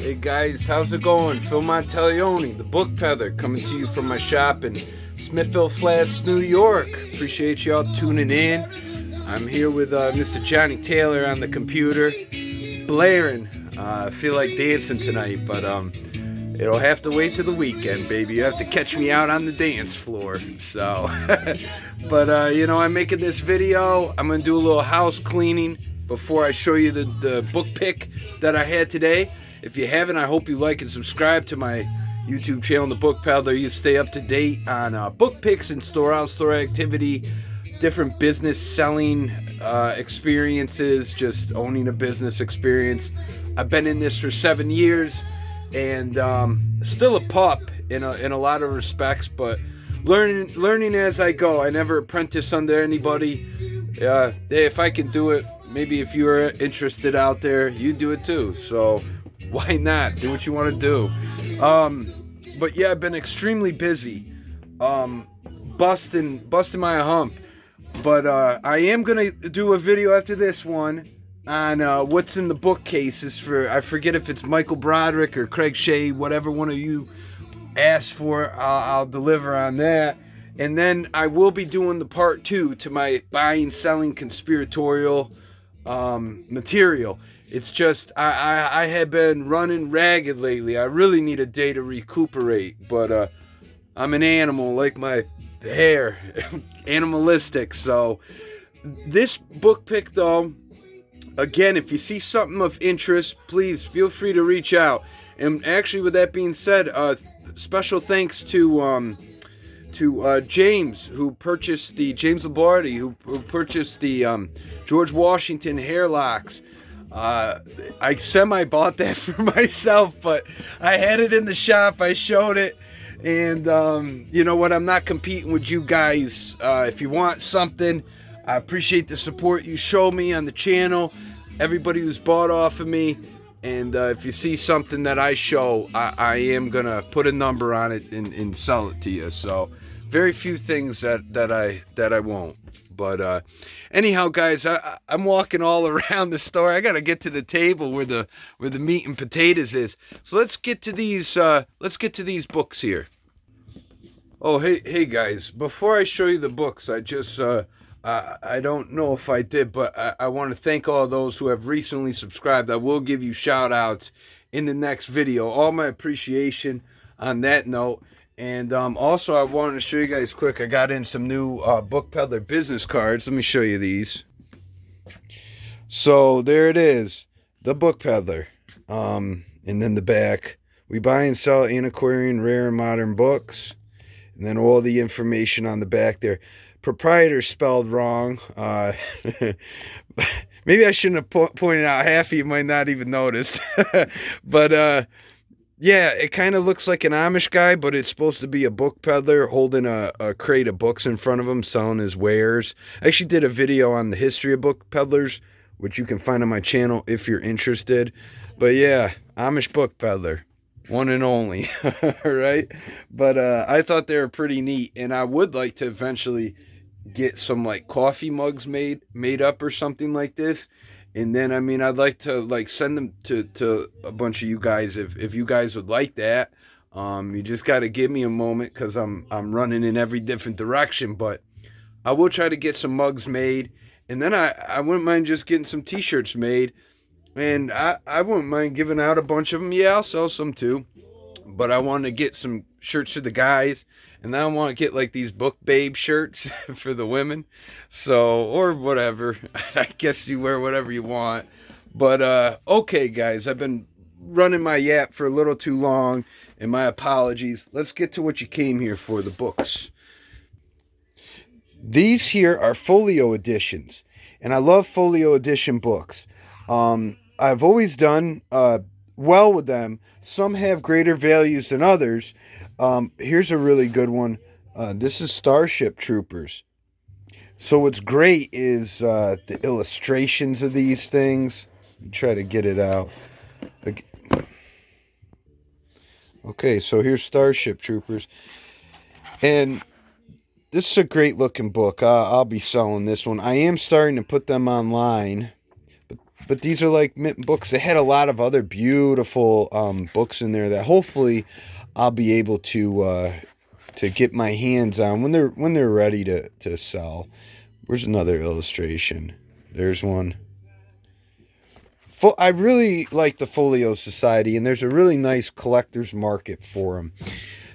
Hey guys, how's it going? Phil Monteleone, the book peddler, coming to you from my shop in Smithville Flats, New York. Appreciate y'all tuning in. I'm here with Mr. Johnny Taylor on the computer, blaring. I feel like dancing tonight, but it'll have to wait till the weekend, baby. You have to catch me out on the dance floor. So, but I'm making this video. I'm gonna do a little house cleaning before I show you the book pick that I had today. If you haven't, I hope you like and subscribe to my YouTube channel, The Book Peddler. You stay up to date on book picks and store activity, different business selling experiences, just owning a business experience. I've been in this for 7 years and still a pup in a lot of respects, but learning as I go. I never apprentice under anybody. Hey, if I can do it, maybe if you're interested out there, you do it too. So why not? Do what you want to do. But yeah, I've been extremely busy, busting my hump. But I am gonna do a video after this one on what's in the bookcases for, I forget if it's Michael Broderick or Craig Shea, whatever one of you ask for, I'll deliver on that. And then I will be doing the part 2 to my buying, selling, conspiratorial material. It's just I have been running ragged lately. I really need a day to recuperate, but I'm an animal, like my hair, animalistic. So this book pick, though, again, if you see something of interest, please feel free to reach out. And actually, with that being said, special thanks to James, who purchased the James Labardi, who purchased the George Washington hair locks. I semi-bought that for myself, but I had it in the shop. I showed it, and you know what? I'm not competing with you guys. If you want something, I appreciate the support you show me on the channel. Everybody who's bought off of me, and if you see something that I show, I am gonna put a number on it and sell it to you. So very few things that I won't. But anyhow, guys, I'm walking all around the store. I gotta get to the table where the meat and potatoes is. So let's get to these books here. Oh, hey guys! Before I show you the books, I just I don't know if I did, but I want to thank all those who have recently subscribed. I will give you shout outs in the next video. All my appreciation on that note. And also, I wanted to show you guys quick. I got in some new Book Peddler business cards. Let me show you these. So there it is, the Book Peddler. And then the back, we buy and sell antiquarian, rare, and modern books. And then all the information on the back there. Proprietor spelled wrong. Maybe I shouldn't have pointed out. Half of you might not even noticed. But yeah, it kind of looks like an Amish guy, but it's supposed to be a book peddler holding a crate of books in front of him, selling his wares. I actually did a video on the history of book peddlers, which you can find on my channel if you're interested. But yeah, Amish book peddler, one and only. Right? But I thought they were pretty neat, and I would like to eventually get some like coffee mugs made up or something like this. And then, I mean, I'd like to like send them to a bunch of you guys if you guys would like that. You just got to give me a moment because I'm running in every different direction. But I will try to get some mugs made. And then I wouldn't mind just getting some t-shirts made. And I wouldn't mind giving out a bunch of them. Yeah, I'll sell some too. But I want to get some shirts for the guys. And then I want to get like these book babe shirts for the women. So, or whatever. I guess you wear whatever you want. But, okay, guys. I've been running my yap for a little too long. And my apologies. Let's get to what you came here for, the books. These here are folio editions. And I love folio edition books. I've always done well with them. Some have greater values than others. Here's a really good one. This is Starship Troopers. So what's great is the illustrations of these things. Let me try to get it out. Okay, so here's Starship Troopers. And this is a great looking book. I'll be selling this one. I am starting to put them online. But but these are like mint books. They had a lot of other beautiful books in there that hopefully I'll be able to get my hands on when they're ready to sell. Where's another illustration? There's one. I really like the Folio Society, and there's a really nice collector's market for them.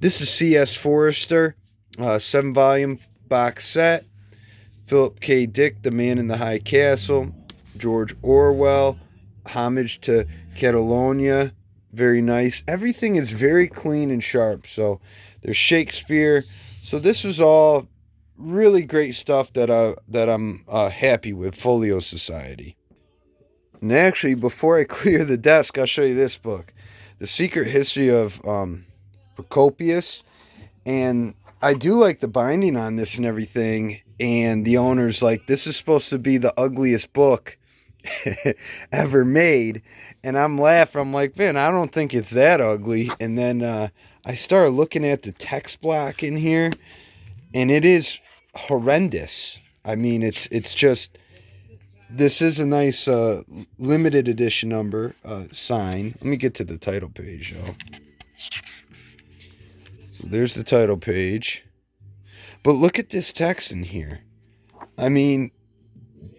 This is C.S. Forester, 7-volume box set. Philip K. Dick, The Man in the High Castle. George Orwell, Homage to Catalonia. Very nice. Everything is very clean and sharp. So there's Shakespeare. So this is all really great stuff that I'm happy with. Folio Society. And actually, before I clear the desk, I'll show you this book, The Secret History of Procopius. And I do like the binding on this and everything. And the owner's like, this is supposed to be the ugliest book ever made. And I'm laughing. I'm like, man, I don't think it's that ugly. And then I started looking at the text block in here, and it is horrendous. I mean, it's just, this is a nice limited edition number sign. Let me get to the title page, y'all. So there's the title page. But look at this text in here. I mean,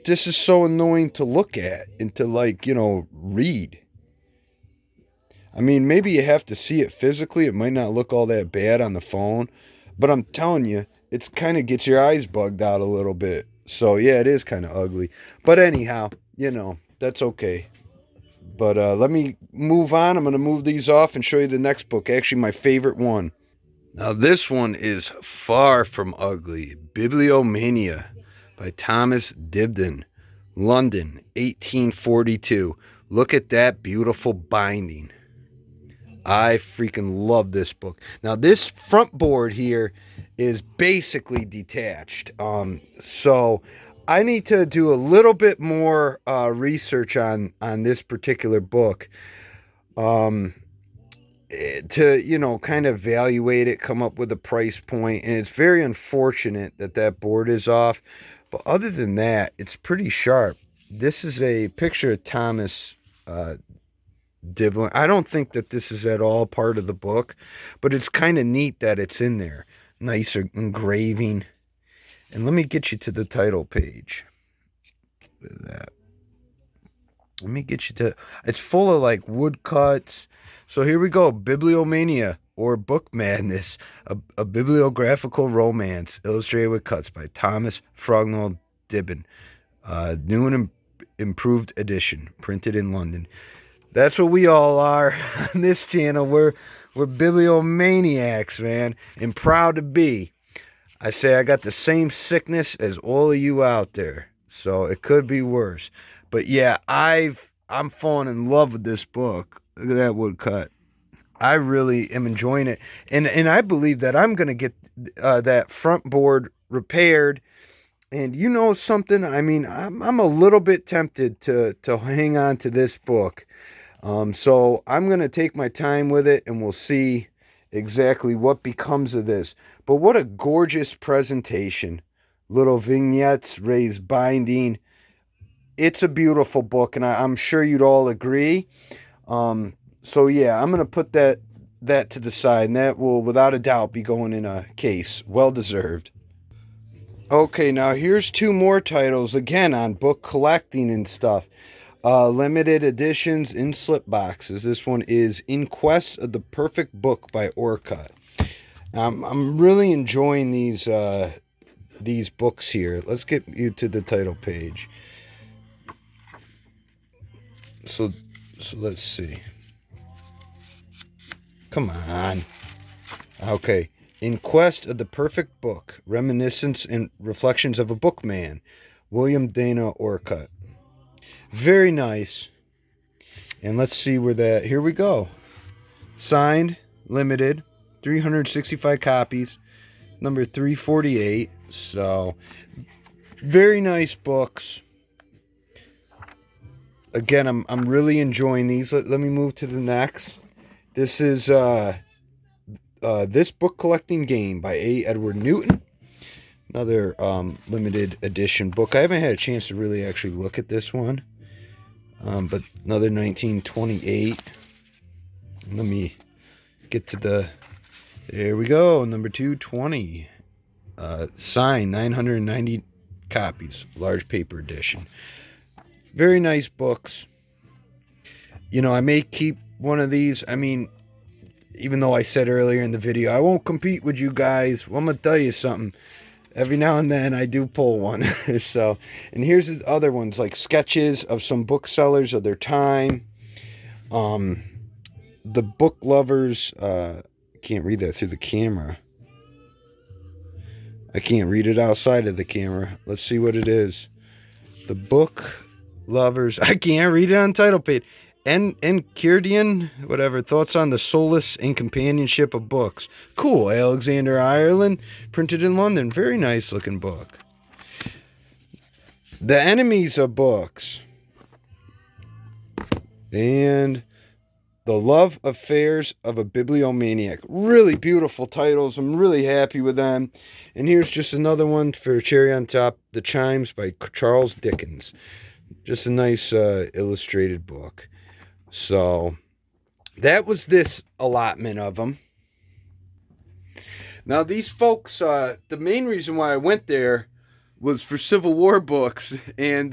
this is so annoying to look at and to, like, read. I mean, maybe you have to see it physically. It might not look all that bad on the phone. But I'm telling you, it's kind of gets your eyes bugged out a little bit. So, yeah, it is kind of ugly. But anyhow, that's okay. But let me move on. I'm going to move these off and show you the next book. Actually, my favorite one. Now, this one is far from ugly. Bibliomania by Thomas Dibdin. London, 1842. Look at that beautiful binding. I freaking love this book. Now, this front board here is basically detached. So I need to do a little bit more research on this particular book. To kind of evaluate it, come up with a price point, and it's very unfortunate that board is off, but other than that, it's pretty sharp. This is a picture of Thomas Dibdin. I don't think that this is at all part of the book, but it's kind of neat that it's in there. Nice engraving. And let me get you to the title page. Look at that. Let me get you to, it's full of like woodcuts. So here we go, Bibliomania, or Book Madness, a bibliographical romance illustrated with cuts by Thomas Frognall Dibdin. New and improved edition, printed in London. That's what we all are on this channel. We're bibliomaniacs, man, and proud to be. I say I got the same sickness as all of you out there, so it could be worse. But yeah, I'm falling in love with this book. Look at that woodcut. I really am enjoying it. And I believe that I'm going to get that front board repaired. And you know something? I mean, I'm a little bit tempted to hang on to this book. So I'm going to take my time with it, and we'll see exactly what becomes of this. But what a gorgeous presentation. Little vignettes, raised binding. It's a beautiful book, and I'm sure you'd all agree. So yeah, I'm going to put that to the side, and that will without a doubt be going in a case. Well deserved. Okay, now here's two more titles, again on book collecting and stuff. Limited editions in slip boxes. This one is In Quest of the Perfect Book by Orcutt. I'm really enjoying these books here. Let's get you to the title page. So let's see. Come on. Okay. In Quest of the Perfect Book, Reminiscence and Reflections of a Bookman, William Dana Orcutt. Very nice. And let's see where that, here we go. Signed, limited, 365 copies, number 348. So, very nice books. Again, I'm really enjoying these. Let me move to the next. This is This Book Collecting Game by A. Edward Newton. Another limited edition book. I haven't had a chance to really actually look at this one. But another 1928. Let me get to the... There we go, number 220. Signed, 990 copies, large paper edition. Very nice books. You know, I may keep one of these. I mean, even though I said earlier in the video, I won't compete with you guys. Well, I'm going to tell you something. Every now and then I do pull one. So, and here's the other ones, like sketches of some booksellers of their time. The book lovers, can't read that through the camera. I can't read it outside of the camera. Let's see what it is. The book lovers, I can't read it on title page. Enchiridion, whatever, thoughts on the solace and companionship of books. Cool, Alexander Ireland, printed in London. Very nice looking book. The Enemies of Books. And The Love Affairs of a Bibliomaniac. Really beautiful titles. I'm really happy with them. And here's just another one for cherry on top. The Chimes by Charles Dickens. Just a nice illustrated book. So that was this allotment of them. Now these folks, the main reason why I went there was for Civil War books. And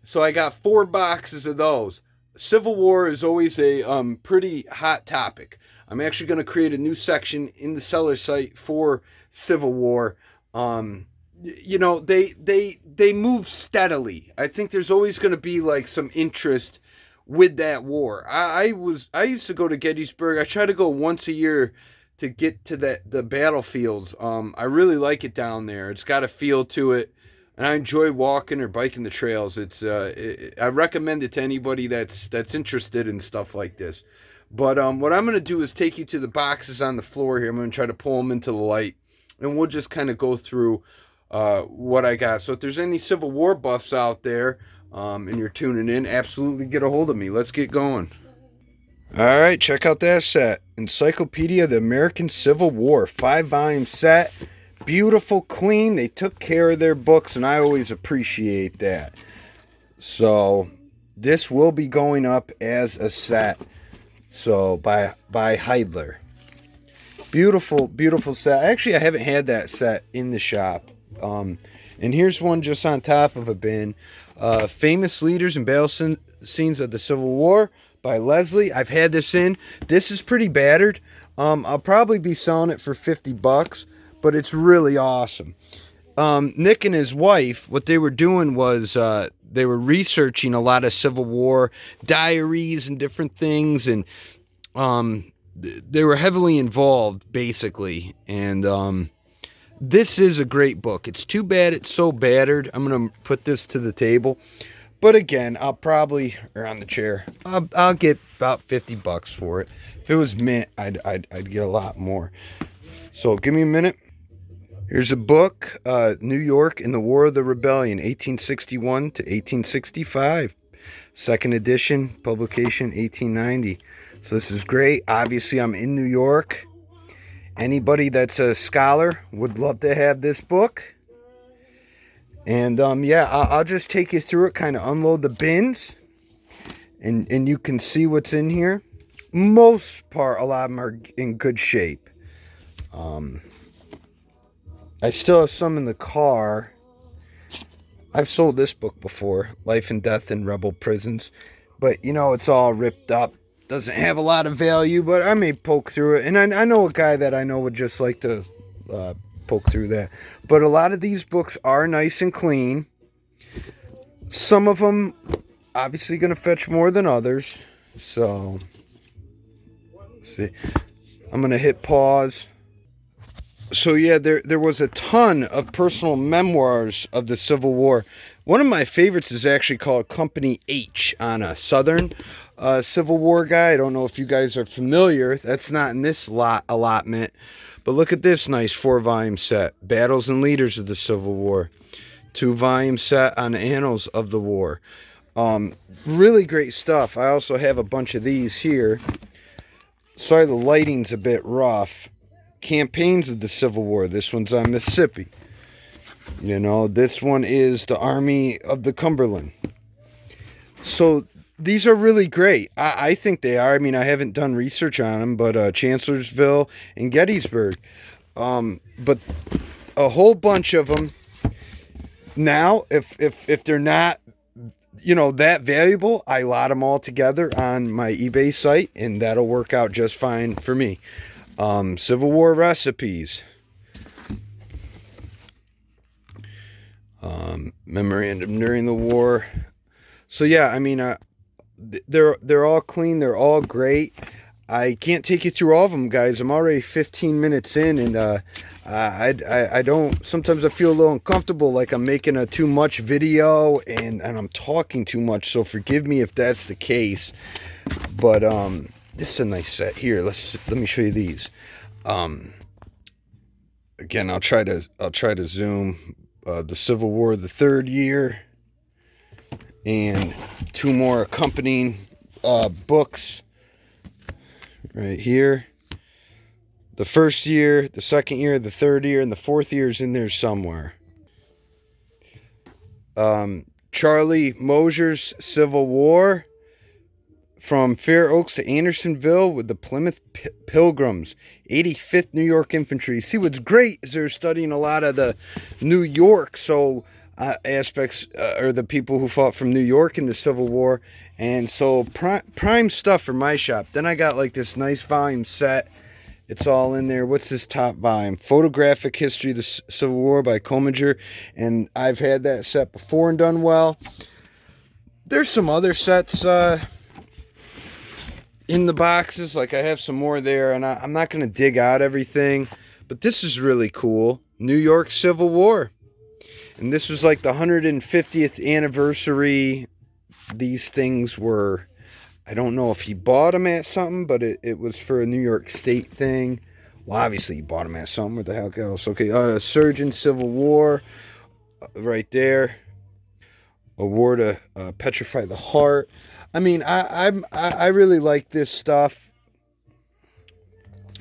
so I got 4 boxes of those. Civil War is always a pretty hot topic. I'm actually going to create a new section in the seller site for Civil War. You know, they move steadily. I think there's always going to be like some interest with that war. I used to go to Gettysburg. I try to go once a year to get to the battlefields. I really like it down there. It's got a feel to it. And I enjoy walking or biking the trails. I recommend it to anybody that's interested in stuff like this. But what I'm going to do is take you to the boxes on the floor here. I'm going to try to pull them into the light. And we'll just kind of go through what I got. So if there's any Civil War buffs out there and you're tuning in, absolutely get a hold of me. Let's get going. All right, check out that set. Encyclopedia of the American Civil War. 5-volume set. Beautiful, clean. They took care of their books, and I always appreciate that. So this will be going up as a set. So by Heidler. Beautiful, beautiful set. Actually, I haven't had that set in the shop. And here's one just on top of a bin. Famous Leaders and Battle Scenes of the Civil War by Leslie. I've had this in. This is pretty battered. I'll probably be selling it for $50. But it's really awesome. Nick and his wife, what they were doing was they were researching a lot of Civil War diaries and different things. And they were heavily involved, basically. And this is a great book. It's too bad it's so battered. I'm going to put this to the table. But again, I'll probably, or on the chair, I'll get about $50 for it. If it was mint, I'd get a lot more. So give me a minute. Here's a book, New York in the War of the Rebellion, 1861 to 1865. Second edition, publication 1890. So this is great. Obviously, I'm in New York. Anybody that's a scholar would love to have this book. And yeah, I'll just take you through it, kind of unload the bins. And you can see what's in here. Most part, a lot of them are in good shape. I still have some in the car. I've sold this book before, Life and Death in Rebel Prisons. But, you know, it's all ripped up. Doesn't have a lot of value, but I may poke through it. And I know a guy that I know would just like to poke through that. But a lot of these books are nice and clean. Some of them, obviously, going to fetch more than others. So, let's see. I'm going to hit pause. So yeah, there was a ton of personal memoirs of the Civil War. One of my favorites is actually called Company H on a Southern Civil War guy. I don't know if you guys are familiar. That's not in this allotment. But look at this nice 4-volume set. Battles and Leaders of the Civil War. 2-volume set on Annals of the War. Really great stuff. I also have a bunch of these here. Sorry the lighting's a bit rough. Campaigns of the Civil War. This one's on Mississippi. You know, this one is the Army of the Cumberland. So these are really great. I think they are. I mean, I haven't done research on them, but Chancellorsville and Gettysburg. But a whole bunch of them now, if they're not, that valuable, I lot them all together on my eBay site, and that'll work out just fine for me. Civil War recipes. Memorandum during the war. So yeah, I mean, they're all clean. They're all great. I can't take you through all of them, guys. I'm already 15 minutes in, and I don't. Sometimes I feel a little uncomfortable, like I'm making a too much video, and I'm talking too much. So forgive me if that's the case. But this is a nice set. Here, let me show you these. Again, I'll try to zoom. The Civil War, the third year, and two more accompanying books right here. The first year, the second year, the third year, and the fourth year is in there somewhere. Charlie Mosier's Civil War, from Fair Oaks to Andersonville with the Plymouth Pilgrims, 85th New York Infantry. See, what's great is they're studying a lot of the New York aspects, or the people who fought from New York in the Civil War. And so prime stuff for my shop. Then I got like this nice volume set. It's all in there. What's this top volume? Photographic History of the Civil War by Commager. And I've had that set before and done well. There's some other sets in the boxes. Like, I have some more there, and I'm not going to dig out everything. But this is really cool. New York Civil War. And this was like the 150th anniversary. These things were, I don't know if he bought them at something, but it was for a New York State thing. Well, obviously he bought them at something. What the heck else? Okay, Surgeon Civil War, right there. Award to Petrify the Heart. I mean, I really like this stuff.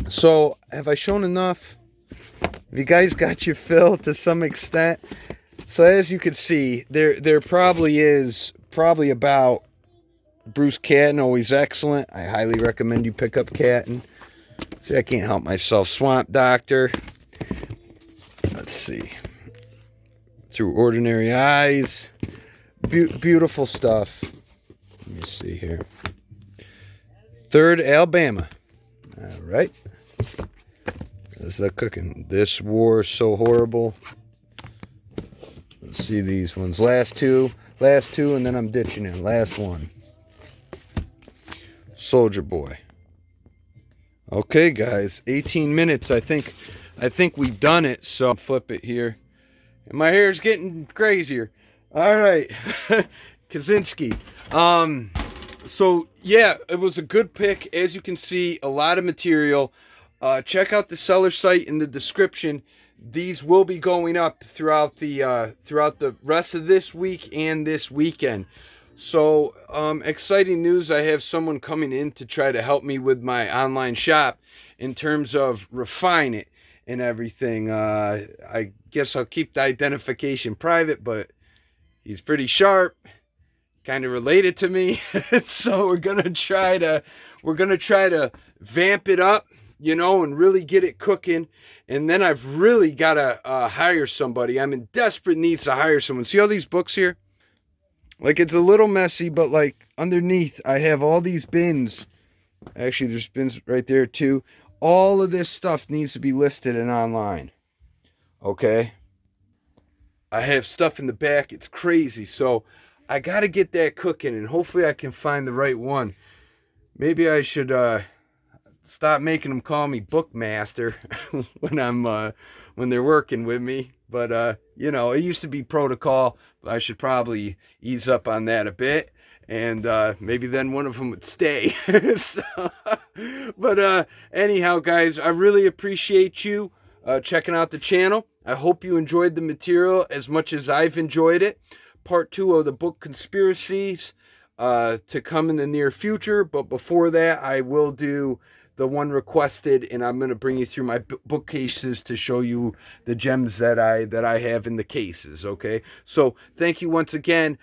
So, have I shown enough? Have you guys got your fill to some extent? So, as you can see, there probably is about Bruce Catton, always excellent. I highly recommend you pick up Catton. See, I can't help myself. Swamp Doctor. Let's see. Through Ordinary Eyes. Beautiful stuff. Let me see here. 3rd Alabama. All right. How's that cooking? This war is so horrible. Let's see these ones. Last two, and then I'm ditching it. Last one. Soldier Boy. Okay, guys. 18 minutes. I think we've done it. So flip it here. And my hair's getting crazier. All right. Kaczynski. So yeah, it was a good pick. As you can see, a lot of material. Check out the seller site in the description. These will be going up throughout the rest of this week and this weekend. So exciting news. I have someone coming in to try to help me with my online shop in terms of refine it and everything. I guess I'll keep the identification private, but he's pretty sharp, kind of related to me. So we're gonna try to vamp it up, and really get it cooking. And then I've really got to hire somebody. I'm in desperate needs to hire someone. See all these books here? Like, it's a little messy, but like underneath I have all these bins. Actually, there's bins right there too. All of this stuff needs to be listed and online. Okay? I have stuff in the back. It's crazy. So I got to get that cooking, and hopefully I can find the right one. Maybe I should stop making them call me Bookmaster when they're working with me. But it used to be protocol. But I should probably ease up on that a bit, and maybe then one of them would stay. But anyhow, guys, I really appreciate you checking out the channel. I hope you enjoyed the material as much as I've enjoyed it. Part 2 of the book Conspiracies to come in the near future. But before that, I will do the one requested, and I'm going to bring you through my bookcases to show you the gems that I have in the cases. Okay, so thank you once again.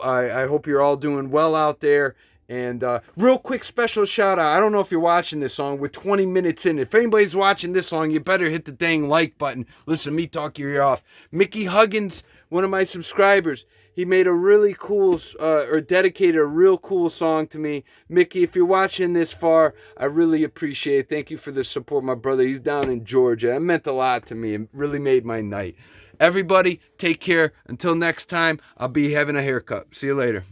I hope you're all doing well out there. And real quick special shout out. I don't know if you're watching this song. We're 20 minutes in. If anybody's watching this song, you better hit the dang like button. Listen to me talk your ear off. Mickey Huggins, one of my subscribers, he made a really cool, or dedicated a real cool song to me. Mickey, if you're watching this far, I really appreciate it. Thank you for the support, my brother. He's down in Georgia. It meant a lot to me. It really made my night. Everybody, take care. Until next time, I'll be having a haircut. See you later.